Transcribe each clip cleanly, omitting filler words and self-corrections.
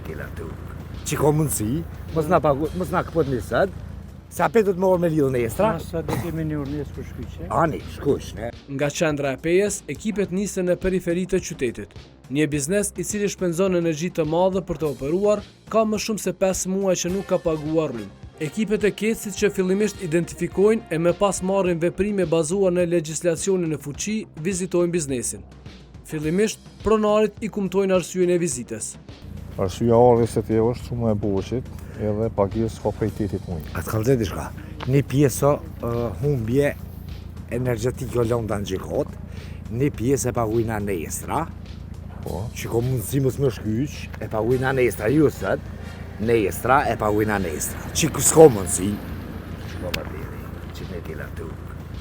me tila të që ka mundësi, mos na këpët një sëtë, sa petë të më orë me lidhë në estra? Sa do kemi një orë njësë për shkyqe? Ani, shkush, ne? Nga qendra e Pejes, ekipet nisën në periferi të qytetit. Një biznes i cili shpenzon energji të madhe për të operuar, ka më shumë se 5 muaj që nuk ka paguar rrymë. Ekipet e Kecit që fillimisht identifikojnë e me pas marrin veprime bazuar në legjislacionin e fuqi, vizitojnë biznesin. Fillimisht, pronarit i kumtojnë arsyeën e vizites. Arsyeja ardhi se ti është shumë e borxhit edhe pagesë ka prej 8 muaj. Atë kalëzë diçka, një pjesë humbje energjetike o lënda në gjikot, një pjesë e pagujna në estra, që ka mundësi mos më shkyq, e pagujna në estra, ju sëtë, në estra e pagujna në estra. Që s'ka mundësi, që ka më dheri, që ne tila të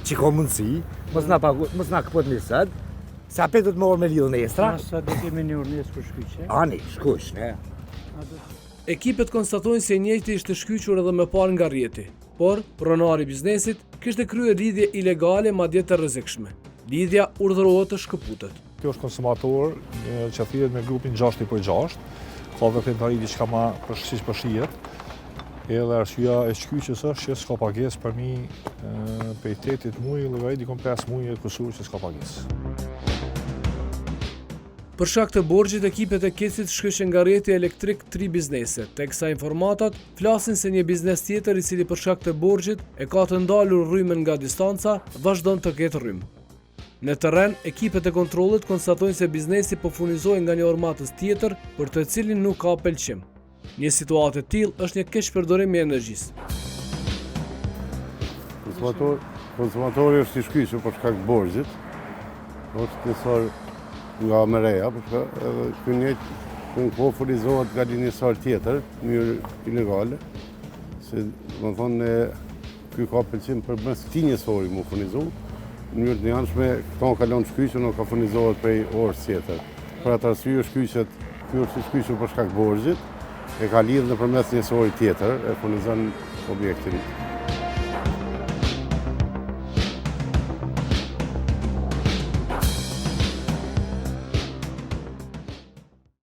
që ka mundësi, mos na këpët një sëtë, sa petë të më orë me lidhë në estra? Sa do kemi një orë njësë për shkyqe? Ani, shkush, ne? Ekipet konstatojnë se njëjti ishte shkyqur edhe më parë nga rrjeti, por pronari i biznesit kishte kryer lidhje ilegale madje të rrezikshme. Lidhja urdhërohet të shkëputet. Kjo është konsumator që thirret me grupin 6x6, ka veprimtari diçka më përshihet. Edhe arsyeja e shkyqjes është që s'ka pagesë përmi prej 8 muaj, llogarit dikon 5 muaj të kusur që s'ka pagesë. Për shkak të borxhit, ekipet e Kecit shkyqen nga rrjeti elektrik 3 biznese, teksa informatat flasin se një biznes tjetër i cili për shkak të borxhit e ka të ndalur rrymën nga distanca, vazhdon të ketë rrymë. Në terren, ekipet e kontrollit konstatojnë se biznesi po furnizohet nga një ormatës tjetër për të cilin nuk ka pëlqim. Një situatë e tillë është një keq përdorim i energjisë. Konsumatori është i shkyqur për shkak të borxhit. Është njësor nga Mereja, edhe ky njëjtë po furnizohet nga një njësor tjetër, në mënyrë ilegale. Se do të thonë ky ka pëlqim për mes këtij njësori mu furnizu. Në mënyrë të njëanshme, këto kalon shkyqur, nuk ka furnizohet prej orës tjetër. Për atë arsye shkyqet, ky është i shkyqur për shkak të borxhit, e ka lidhur nëpërmes njësorit tjetër, e furnizon objektin.